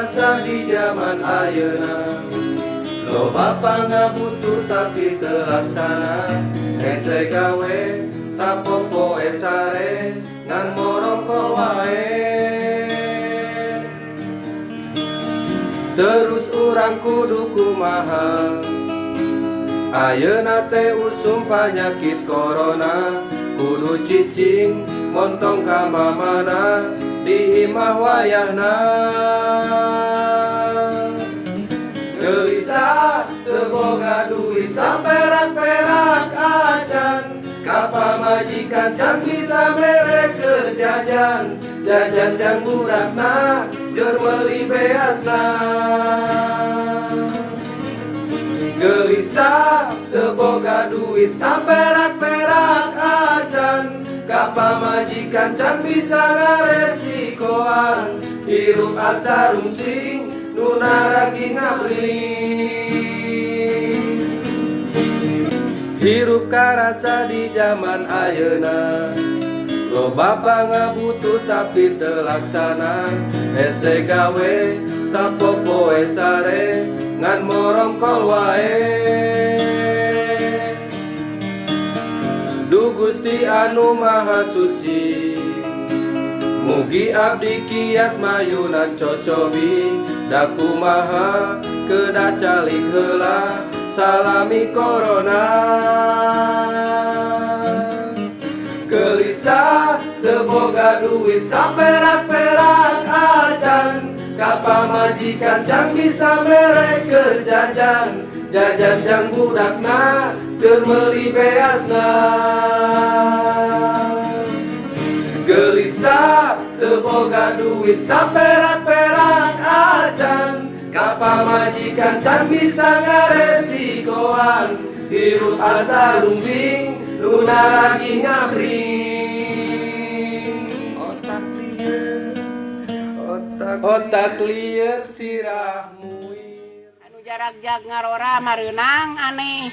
karasa di zaman ayeuna. Loba pangabutuh tapi telaksana, hese gawe sapopo esare ngan morongkol wae. Terus urang kudu kumaha, ayeuna teh usum panyakit corona, kudu cicing montong ka mamana di imah wayahna. Gelisah teu boga duit saperak-perak acan, ka pamajikan can bisa mere keur jajan, jajan jang burakna jeur meuli beasna. Gelisah teu boga duit saperak-perak acan, ka pamajikan can bisa ngaresikoan, hirup asa rungsing nu naragi ngabri. Hirup karasa di zaman ayeuna, loba pangabutuh tapi telaksana, hese gawe sapopo esare ngan morongkol wae. Du Gusti anu maha suci, mugi abdi kiat mayunan cocobi, da kumaha kedah calik heula salami corona. Gelisah teu boga duit saperak-perak acan, ka pamajikan can bisa mere keur jajan, jajan jang budakna keur meuli beasna. Gelisah teu boga duit saperak-perak acan, ka pamajikan can bisa ngaresikoan, hirup asa rungsing nu naragi ngabring. Otak lieur sirah muir. Anu jarak jag ngarora mareunang aneh.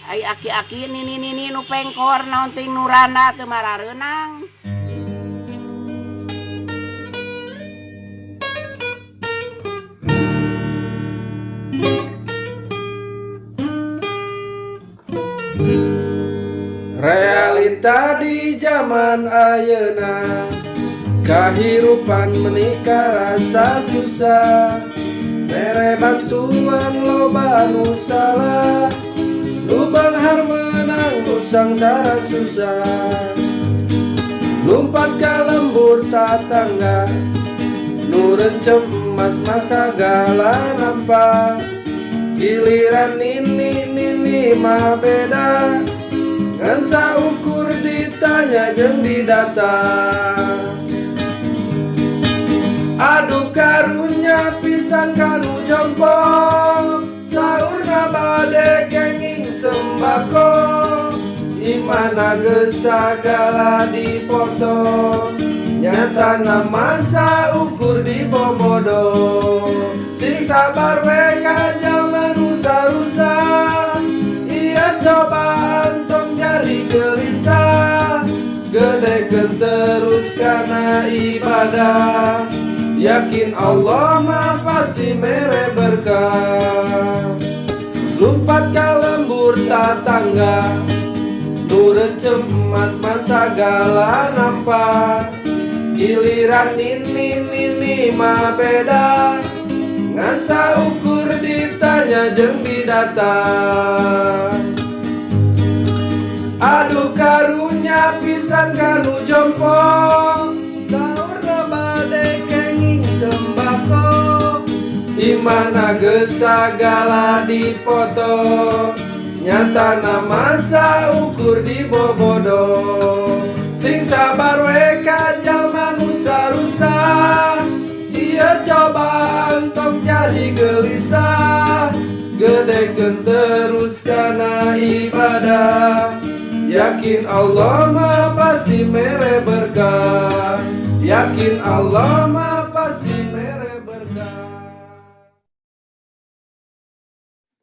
Ai aki-aki nini nu pengkor naon ting nurana teu marareunang. Realita di zaman ayeuna, kahirupan menikah rasa susah, mere bantuan loba nu salah, nu banghar menang nu sangsara susah. Lumpat ka lembur tatangga, nu rencem emas masa gala nampak, giliran nini mah beda, ngan saukur ditanya jeung didata. Aduh karunya pisan kanu jompo, saurna bade kenging sembako, imana geus sagala dipoto, nyatana masa ukur di bobodo. Sing sabar we ka jalma nu sarusa, iya cobaan tong jadi gelisah, gedekeun terus kana ibadah, yakin Allah mah pasti mere berkah. Lumpat ka lembur tatangga, nu rencem emas masa gala nampak, giliran nini mah beda, ngan saukur ditanya jeung didata. Aduh karunya pisan kanu jompo, saurna bade kenging sembako, imana geus sagala dipoto, nyatana masa ukur di bobodo. Sing sabar we ka jalma nu sarusa, ieu cobaan tong jadi gelisah, gedekeun terus kana ibadah, yakin Allah mah pasti mere berkah, yakin Allah mah pasti mere berkah.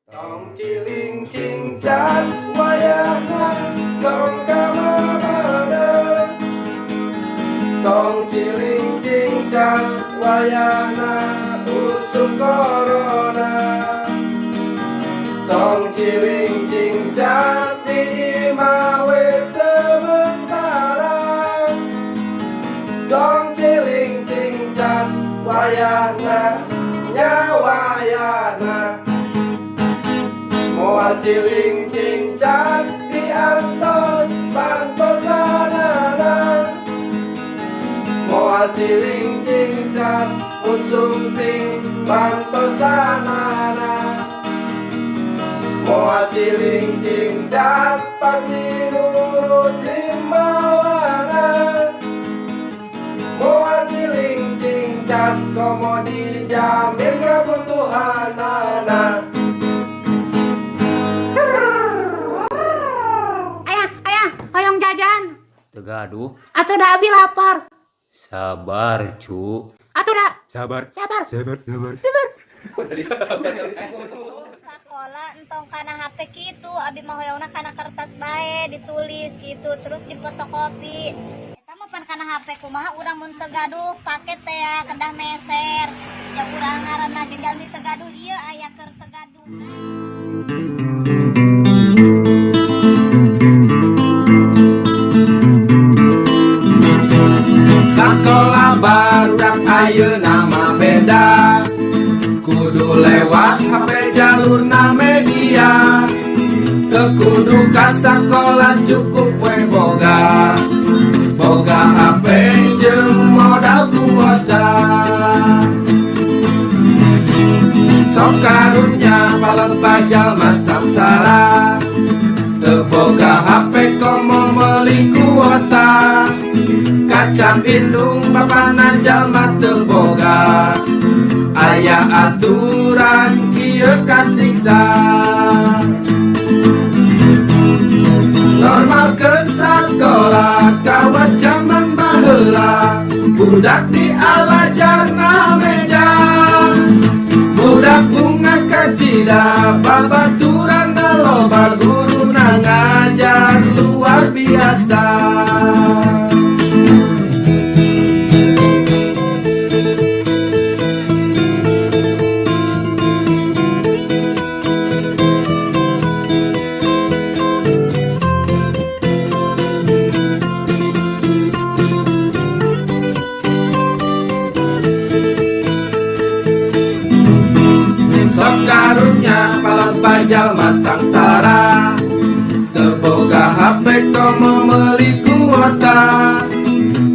Tong ciling cincang wayahna tong kamana, tong ciling cincang wayahna corona. Tong ciling cincang diimawe sementara. Tong ciling cincang wayahna nyawayana. Moal ciling cincang diantos pantosanana. Moal ciling cincang unsumping pantosanana. Moal ciling cincang pasti nurut himbauana. Moal ciling cincang komo dijamin kebutuhanana. Ayah, hoyong jajan. Tegaduh, Atuh da abi lapar. sabar cu. Atuh da. Sabar. Sabar. Sakola entong kana HP kitu, abi mah hoyongna kana kertas bae ditulis gitu terus difotokopi. Eta mah pan kana HP kumaha urang mun teu gaduh paket teh ya kedah meser. Ya urang ngaranna jalmi teu gaduh ieu aya keur teu gaduh. Sakola barudak ayeuna mah beda. Kudu lewat HP jalurna media. Teu kudu ka sakola cukup we boga. Boga HP jeung modal kuota. Sok karunya palengpa jalma samsara. Teu boga HP komo meuli kuota. Kacang indung papana jalma teu boga. Aya aturan kieu kasiksa. Normalkeun sakola kawat zaman baheula. Budak dialajarna meja. Budak bunga kacida babaturan loba guruna ngajar luar biasa. Karunya palengpa jalma sangsara. Teu boga HP komo meuli kuota.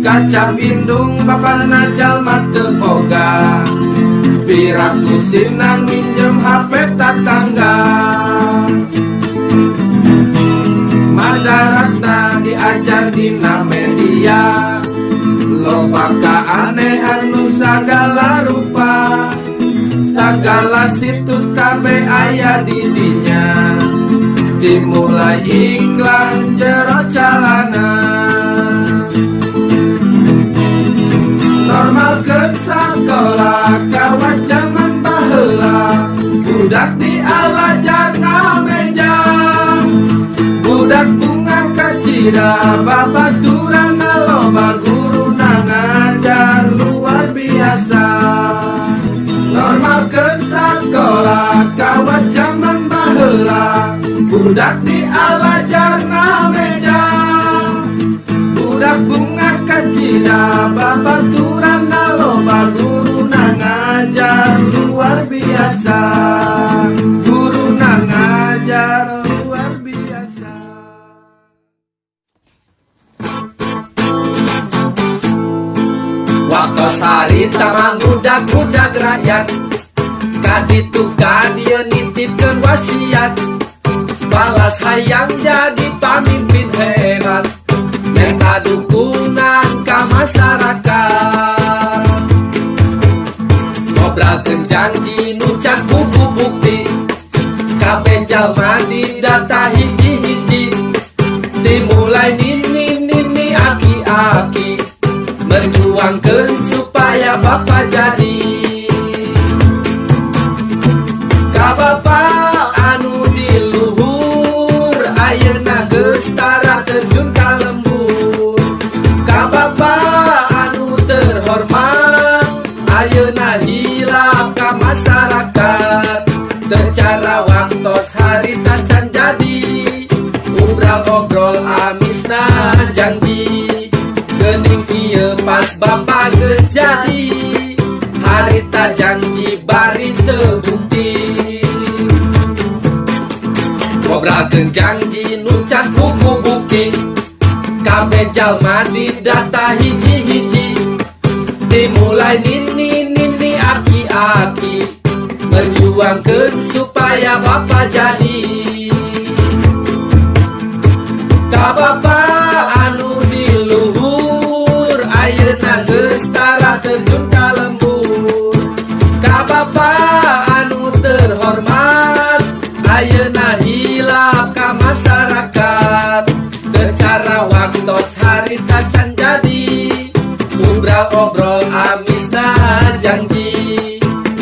Kaca bindung bapana jalma teu boga. Piraku sinang minjem HP tatangga. Madaratna diajar dina media. Loba kaanehan nu sagala rupa. Sagala situs KB aya di dinya. Dimulai iklan jero calana. Normalkeun sakola kawat zaman baheula. Budak dialajarna meja. Budak bunga kacida babaturan loba guruna ngajar luar biasa. Normalkeun sakola kawat zaman baheula. Budak dialajarna meja. Budak bunga kacida babaturan loba guruna ngajar luar biasa. Guruna ngajar luar biasa. Waktos harita mah budak-budak rakyat. Kaditu dia nitipkeun wasiat. Balas hayang jadi pamimpin hebat. Minta dukungan ka masyarakat. Ngobrolkeun janji nu can buku bukti. Kabeh jalma didata hiji-hiji. Dimulai nini aki-aki. Berjuangkeun supaya Bapak jadi. Ka Bapak anu di luhur, ayeuna geus tara terjun ka lembur. Ka Bapak anu obrol amisna janji geuning ieu pas bapa geus jadi harita janji bari teu bukti ngobrolkeun janji nu can buku bukti kabeh jalma didata hiji-hiji dimulai nini aki-aki berjuangkeun supaya bapa jadi ka bapa anu di luhur ayeuna geus tara terjun ka lembur ka bapa anu terhormat ayeuna hilap ka masyarakat tecara waktos harita can jadi obrol amisna janji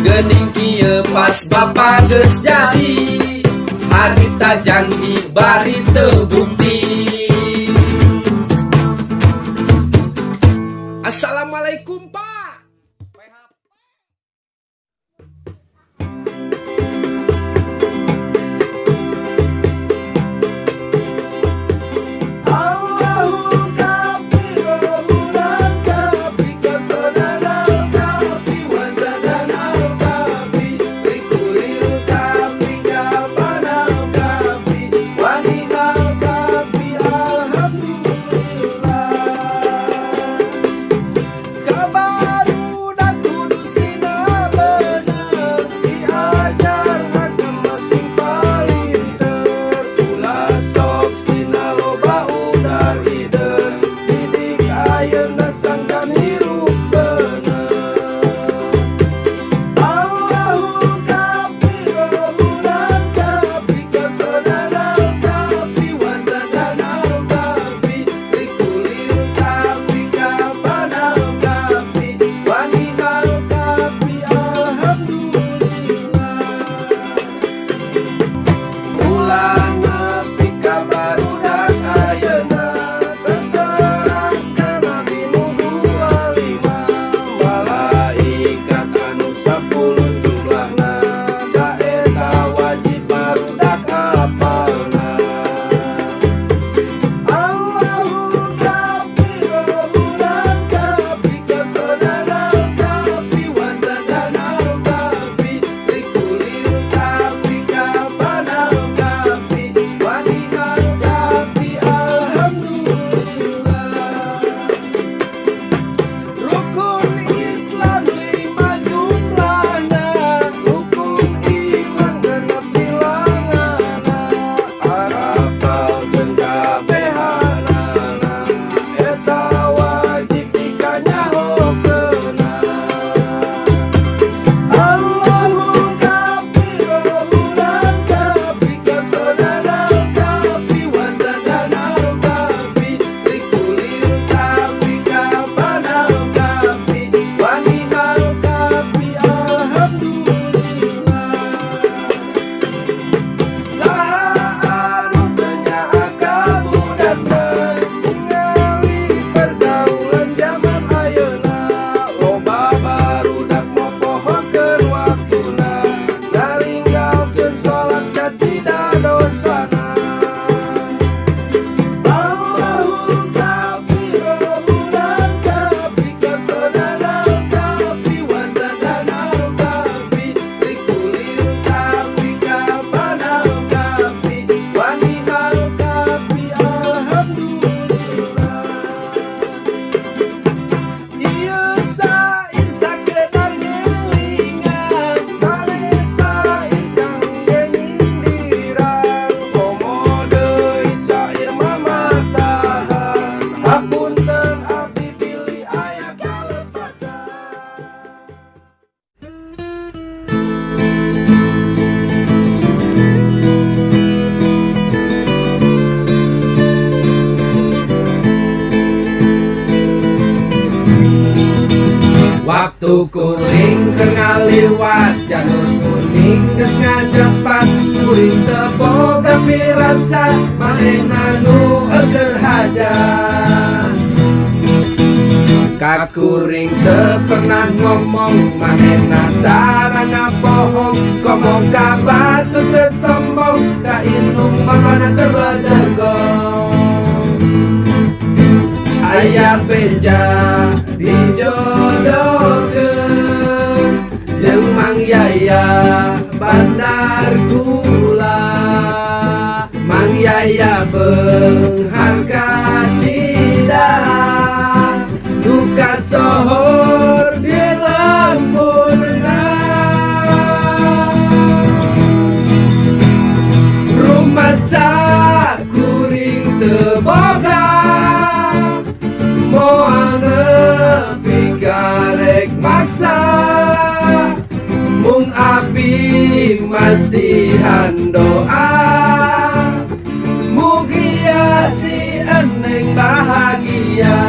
geuning ieu pas bapa geus jadi harita janji bari teu bukti. Assalamualaikum Pak. Waktu kuring kengaliwat jalur kuning geus ngajepat kuring teu boga pirasat manehna nu eukeun hajat ka kuring teu pernah ngomong manehna tara ngapohong ngomong ka batu teu sombong ka indung mamana teu badegong Ayah beja dijodohkeun jeung Mang Yaya Bandar Gula. Mang Yaya beungharga Cidaha duka sohor di lemburna. Rumah sakuring teu boga moal nepi karek maksa. Mung abdi masihan doa mugia si eneng bahagia.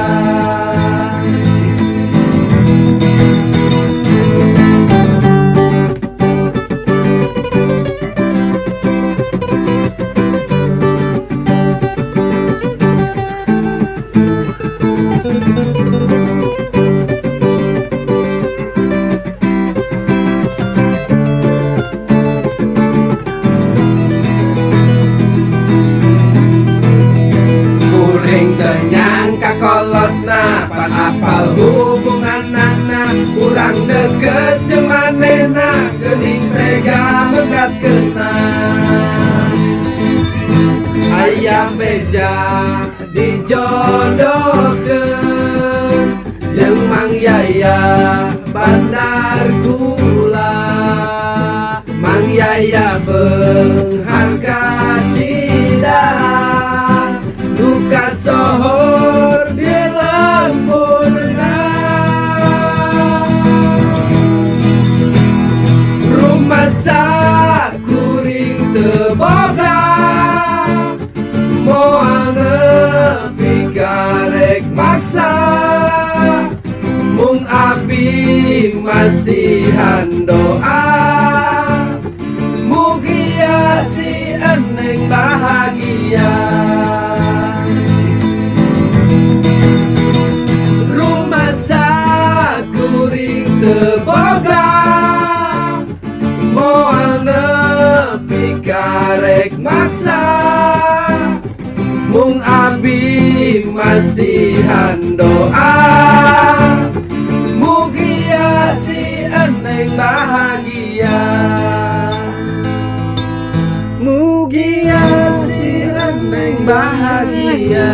Kolotna pan apal hubunganana urang deket jeung manehna geuning tega menggatkeunna. Aya beja dijodohkeun jeung Mang Yaya Bandar Gula. Mang Yaya beungharga Cidaha duka sohor di lemburna. Rumah sakuring teu boga moal nepi karek maksa. Mung abdi masihan doa mugia si eneng bahagia. Rumah sakuring teu boga moal nepi karek maksa. Mung abdi masihan doa mugia si eneng bahagia. Mugia si eneng bahagia.